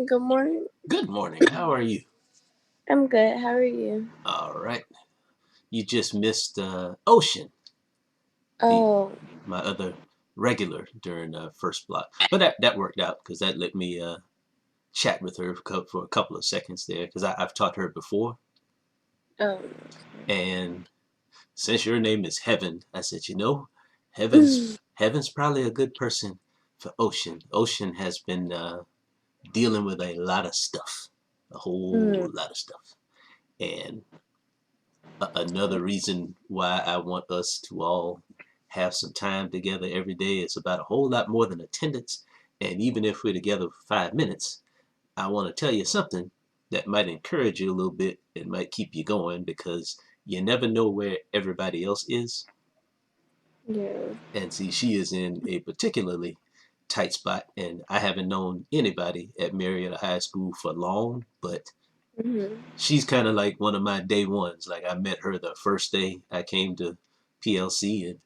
Good morning. Good morning. How are you? I'm good. How are you? All right. You just missed Ocean, the Oh, my other regular during first block, but that worked out because that let me chat with her for a couple of seconds there because I've taught her before. um, And since your name is Heaven, I said, Heaven's probably a good person for Ocean. Ocean has been dealing with a lot of stuff, a mm, whole lot of stuff, and another reason why I want us to all have some time together every day is about a whole lot more than attendance. And even if we're together for 5 minutes, I want to tell you something that might encourage you a little bit. It might keep you going because you never know where everybody else is. yeah. And see, she is in a particularly tight spot. And I haven't known anybody at Marietta High School for long, but Mm-hmm. she's kind of like one of my day ones. Like I met her the first day I came to PLC, and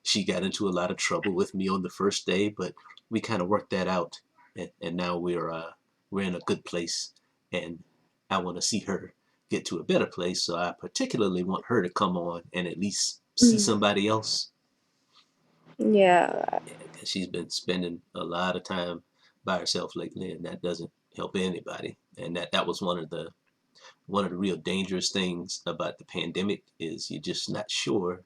she got into a lot of trouble with me on the first day, but we kind of worked that out, and now we're in a good place, and I want to see her get to a better place. So I particularly want her to come on and at least see somebody else, Yeah. because she's been spending a lot of time by herself lately, and that doesn't help anybody. And that was one of the real dangerous things about the pandemic is you're just not sure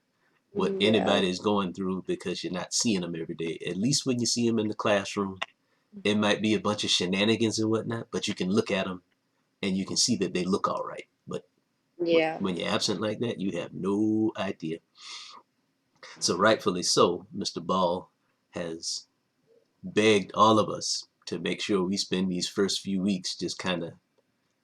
what Yeah. anybody is going through because you're not seeing them every day. At least when you see them in the classroom, it might be a bunch of shenanigans and whatnot, but you can look at them and you can see that they look all right. But Yeah. when you're absent like that, you have no idea. So rightfully so, Mr. Ball has begged all of us to make sure we spend these first few weeks just kind of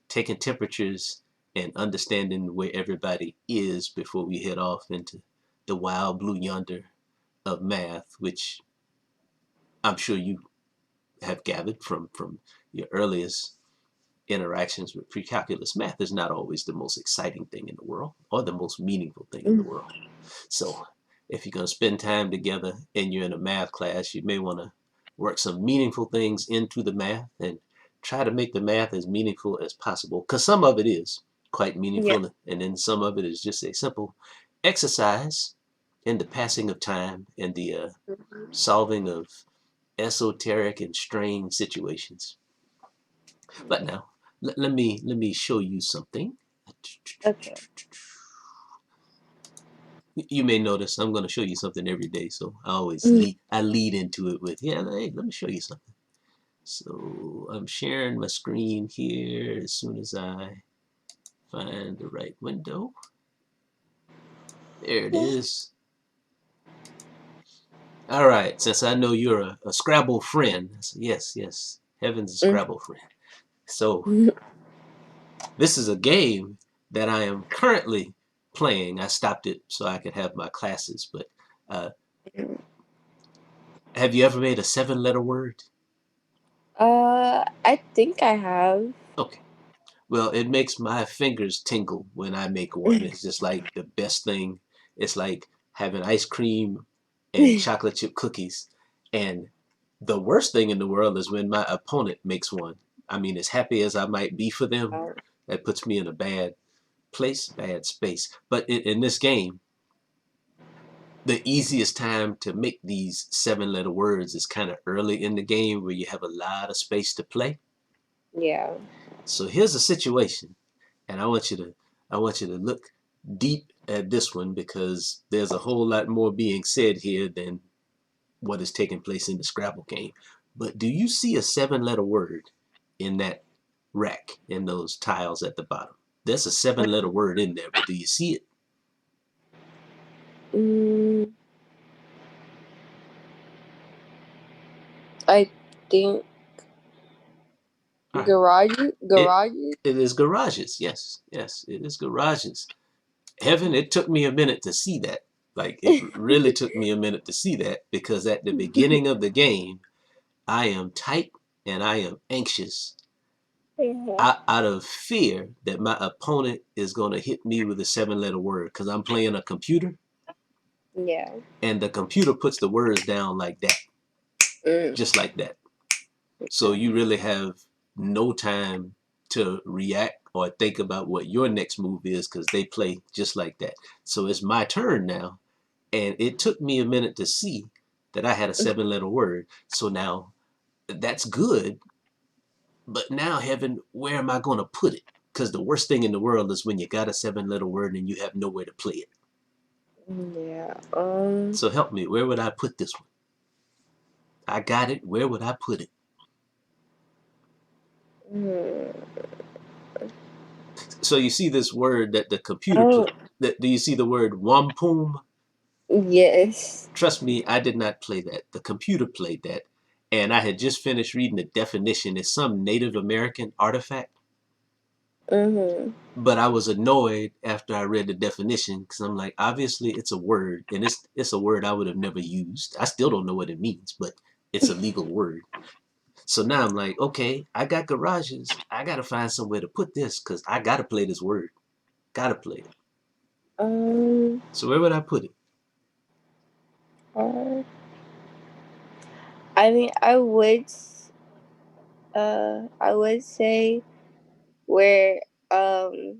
taking temperatures and understanding where everybody is before we head off into the wild blue yonder of math, which I'm sure you have gathered from your earliest interactions with pre-calculus. Math is not always the most exciting thing in the world or the most meaningful thing in the Mm, world. So if you're going to spend time together and you're in a math class, you may want to work some meaningful things into the math and try to make the math as meaningful as possible, because some of it is quite yeah. meaningful, and then some of it is just a simple exercise in the passing of time and the solving of esoteric and strange situations. But now, let me show you something. Okay. You may notice I'm going to show you something every day, so Mm, I lead into it with, yeah, hey, let me show you something. So I'm sharing my screen here as soon as I find the right window. There it is. All right, since I know you're a Scrabble friend, yes, yes, Heaven's a Scrabble friend. So mm. this is a game that I am currently playing. I stopped it so I could have my classes, but uh, have you ever made a seven-letter word? I think I have. Okay. Well, it makes my fingers tingle when I make one. It's just like the best thing. It's like having ice cream and chocolate chip cookies. And the worst thing in the world is when my opponent makes one. I mean, as happy as I might be for them, that puts me in a bad place, bad space. But in this game, the easiest time to make these seven-letter words is kind of early in the game where you have a lot of space to play. Yeah. So here's a situation, and I want you to look deep at this one because there's a whole lot more being said here than what is taking place in the Scrabble game. But do you see a seven-letter word in that rack, in those tiles at the bottom? There's a seven-letter word in there, but do you see it? Mm, I think All right. garages. It Garages. it is garages. Yes, yes, it is garages. Heaven, it took me a minute to see that. Like it really took me a minute to see that because at the beginning of the game, I am tight and I am anxious Yeah. out of fear that my opponent is going to hit me with a seven-letter word because I'm playing a computer Yeah. and the computer puts the words down like that, Mm, just like that. So you really have no time to react or think about what your next move is because they play just like that. So it's my turn now. And it took me a minute to see that I had a 7-letter word. So now that's good. But now, Heaven, where am I going to put it? Because the worst thing in the world is when you got a 7-letter word and you have nowhere to play it. Yeah. So help me. Where would I put this one? I got it. Where would I put it? Hmm. So you see this word that the computer Oh, put. Do you see the word wampum? yes. Trust me, I did not play that. The computer played that. And I had just finished reading the definition. It's some Native American artifact. Mhm. But I was annoyed after I read the definition because I'm like, obviously it's a word, and it's a word I would have never used. I still don't know what it means, but it's a legal word. So now I'm like, okay, I got garages. I gotta find somewhere to put this because I gotta play this word. Gotta play it. Um. So where would I put it? Uh, I mean, I would say where um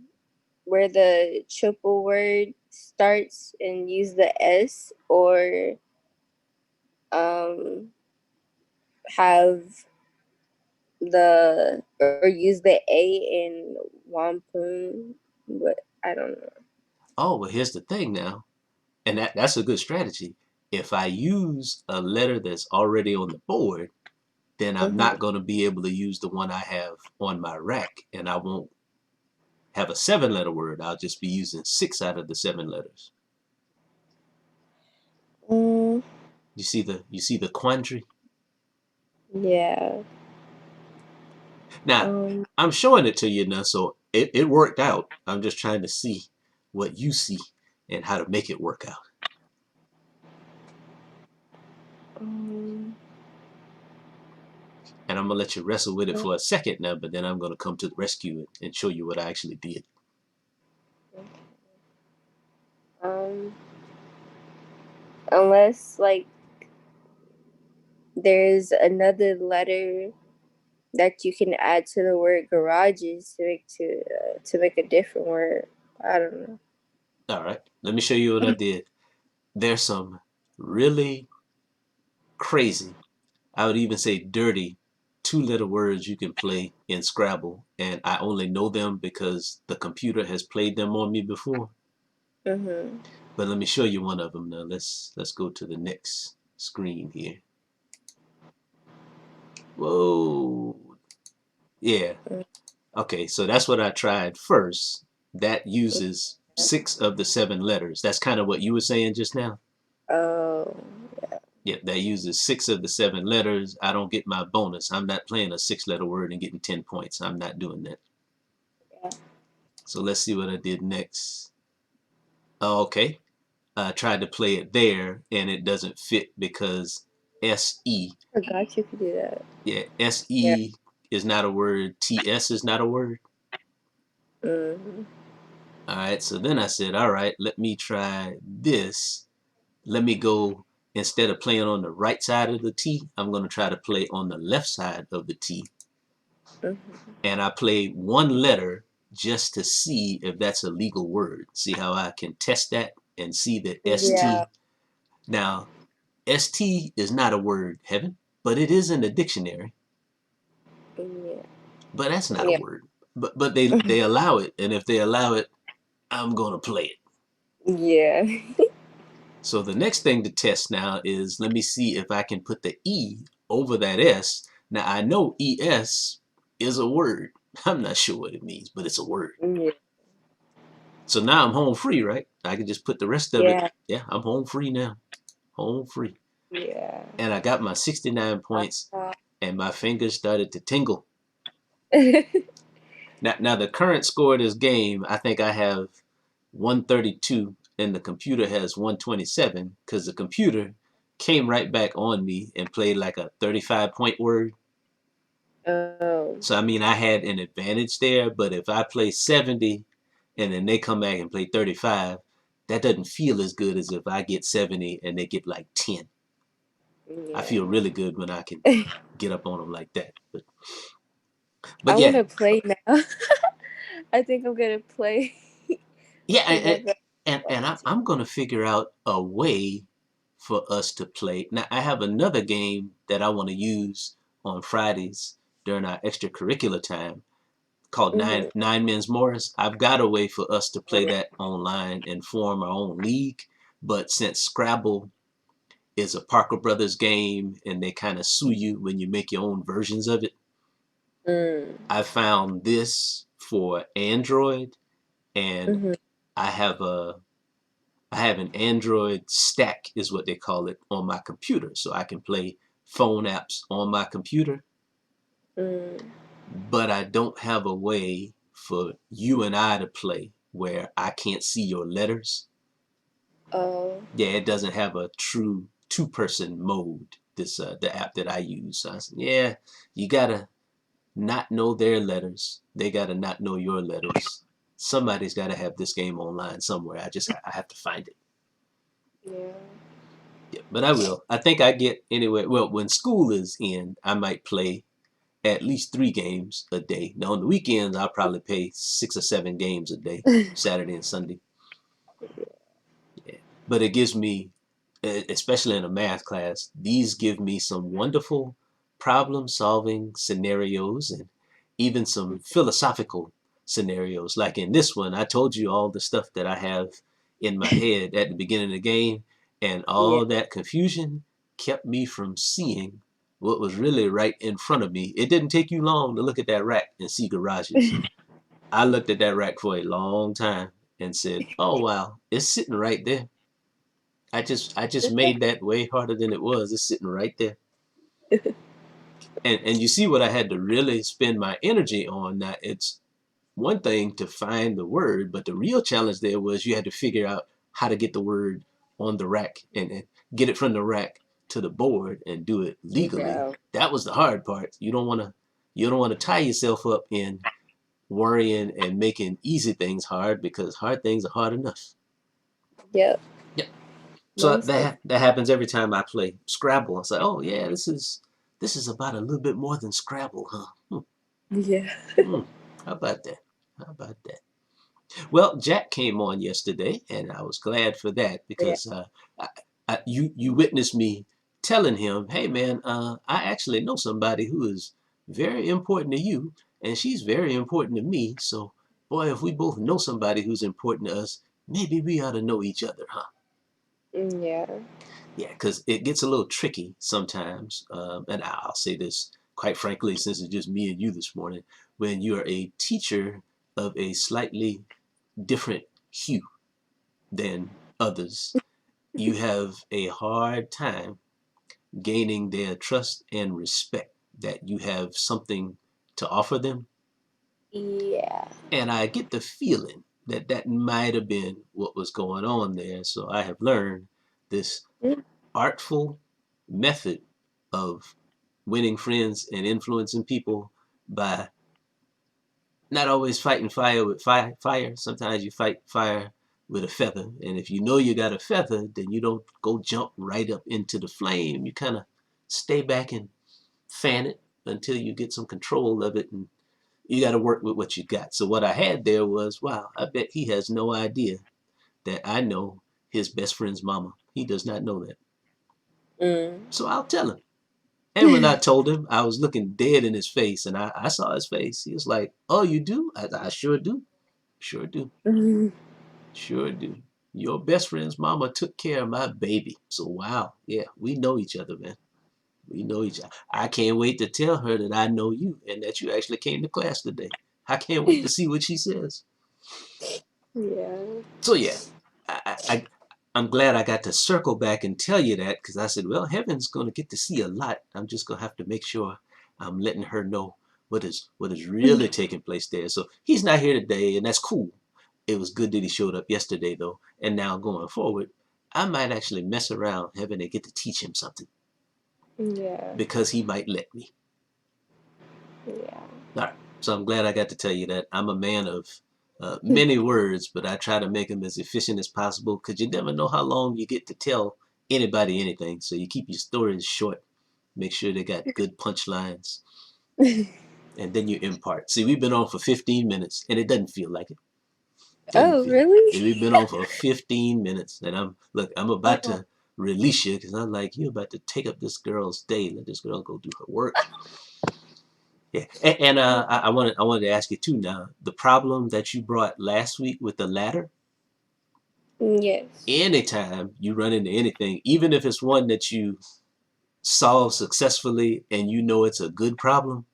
where the triple word starts and use the S, or um have or use the A in wampum, but I don't know. Oh, well, here's the thing now, and that's a good strategy. If I use a letter that's already on the board, then I'm Mhm. not gonna be able to use the one I have on my rack, and I won't have a 7-letter word. I'll just be using 6 out of the 7 letters. Mm, You see the quandary? yeah. Now, Um. I'm showing it to you now, so it worked out. I'm just trying to see what you see and how to make it work out. um And I'm gonna let you wrestle with it for a second now, but then I'm gonna come to the rescue and show you what I actually did. um. Unless like there's another letter that you can add to the word garages to make a different word. I don't know. All right, let me show you what I did. There's some really crazy, I would even say dirty, 2-letter words you can play in Scrabble, and I only know them because the computer has played them on me before. Mhm. But let me show you one of them now. Let's go to the next screen here. Whoa. Yeah. Okay, so that's what I tried first. That uses 6 of the 7 letters. That's kind of what you were saying just now. Oh. Yeah, that uses 6 of the 7 letters. I don't get my bonus. I'm not playing a 6-letter word and getting 10 points. I'm not doing that. Yeah. So let's see what I did next. Oh, okay. I tried to play it there and it doesn't fit because SE. Forgot you could do that. Yeah, Yeah. SE is not a word. TS is not a word. Mhm. All right, so then I said, all right, let me try this. Let me go, instead of playing on the right side of the T, I'm going to try to play on the left side of the T. Mhm. And I played one letter just to see if that's a legal word. See how I can test that and see that Yeah. ST. Now, ST is not a word, Heaven, but it is in the dictionary. Yeah. But that's not a Yeah. word. But they allow it, and if they allow it, I'm going to play it. Yeah. So the next thing to test now is let me see if I can put the E over that S. Now I know ES is a word. I'm not sure what it means, but it's a word. Yeah. So now I'm home free, right? I can just put the rest of it. Yeah. Yeah, I'm home free now. Home free. Yeah. And I got my 69 points and my fingers started to tingle. Now the current score of this game, I think I have 132 and the computer has 127 because the computer came right back on me and played like a 35-point word. Oh. So I mean I had an advantage there, but if I play 70 and then they come back and play 35, that doesn't feel as good as if I get 70 and they get like 10. I Yeah. feel really good when I can get up on them like that. But I want yeah, to play now. I think I'm gonna play yeah, whenever I and want to. I'm gonna figure out a way for us to play. Now I have another game that I want to use on Fridays during our extracurricular time called Mhm. Nine Men's Morris. I've got a way for us to play that online and form our own league. But since Scrabble is a Parker Brothers game and they kind of sue you when you make your own versions of it, Mm. I found this for Android, and Mhm. I have a I have an Android stack is what they call it on my computer, so I can play phone apps on my computer. Mm. But I don't have a way for you and I to play where I can't see your letters. Oh. Yeah, it doesn't have a true two-person mode. This the app that I use. So I said, yeah, you gotta not know their letters. They gotta not know your letters. Somebody's gotta have this game online somewhere. I have to find it. Yeah. Yeah, but I will. I think I get anyway. Well, when school is in, I might play at least 3 games a day. Now on the weekends, I'll probably play 6 or 7 games a day, Saturday and Sunday. Yeah. But it gives me, especially in a math class, these give me some wonderful problem solving scenarios and even some philosophical scenarios. Like in this one, I told you all the stuff that I have in my head at the beginning of the game, and Yeah. all that confusion kept me from seeing what was really right in front of me. It didn't take you long to look at that rack and see garages. I looked at that rack for a long time and said, "Oh wow, it's sitting right there." I just made that way harder than it was. It's sitting right there. And you see what I had to really spend my energy on. Now it's one thing to find the word, but the real challenge there was you had to figure out how to get the word on the rack and get it from the rack to the board and do it legally. Yeah. That was the hard part. You don't want to tie yourself up in worrying and making easy things hard because hard things are hard enough. Yep. Yeah. So Most of. that happens every time I play Scrabble. I say, oh yeah, this is about a little bit more than Scrabble, huh? Yeah. Hmm. How about that? How about that? Well, Jack came on yesterday, and I was glad for that Yeah. because you witnessed me telling him, hey man, I actually know somebody who is very important to you, and she's very important to me. So, boy, if we both know somebody who's important to us, maybe we ought to know each other, huh? Yeah. Yeah, because it gets a little tricky sometimes. And I'll say this quite frankly, since it's just me and you this morning, when you're a teacher of a slightly different hue than others, you have a hard time gaining their trust and respect that you have something to offer them. Yeah. And I get the feeling that that might have been what was going on there. So I have learned this Mm. artful method of winning friends and influencing people by not always fighting fire with fire. Sometimes you fight fire with a feather. And if you know you got a feather, then you don't go jump right up into the flame. You kind of stay back and fan it until you get some control of it. And you got to work with what you got. So what I had there was, wow, I bet he has no idea that I know his best friend's mama. He does not know that. Mm. So I'll tell him. And when I told him, I was looking dead in his face, and I saw his face. He was like, "Oh, you do? I sure do. Sure do. Mhm. Sure do. Your best friend's mama took care of my baby. So, wow. Yeah, we know each other, man. We know each other. I can't wait to tell her that I know you and that you actually came to class today. I can't wait to see what she says." Yeah. So, yeah, I'm glad I got to circle back and tell you that because I said, well, Heaven's going to get to see a lot. I'm just going to have to make sure I'm letting her know what is really taking place there. So he's not here today, and that's cool. It was good that he showed up yesterday, though. And now going forward, I might actually mess around Heaven and get to teach him something Yeah. because he might let me. Yeah. All right. So I'm glad I got to tell you that. I'm a man of many words, but I try to make them as efficient as possible because you never know how long you get to tell anybody anything. So you keep your stories short. Make sure they got good punchlines. and then you impart. See, we've been on for 15 minutes, and it doesn't feel like it. Doesn't Oh, feel. really? We've been on for 15 minutes, and I'm about Oh, to release you because I'm like, you're about to take up this girl's day. Let this girl go do her work. Yeah, and I wanted to ask you too. Now, the problem that you brought last week with the ladder. yes. Anytime you run into anything, even if it's one that you solve successfully and you know it's a good problem,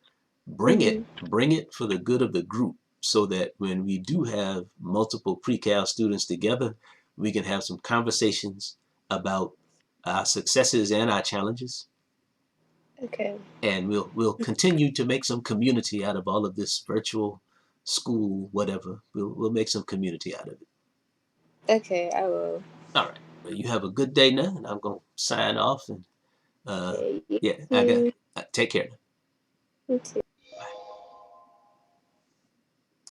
Mhm. bring it for the good of the group so that when we do have multiple pre-cal students together, we can have some conversations about our successes and our challenges, Okay. and we'll continue to make some community out of all of this virtual school, whatever. We'll make some community out of it. Okay, I will. All right. Well, you have a good day now, and I'm gonna sign off. And Okay, you yeah, I got. too. Take care. You too.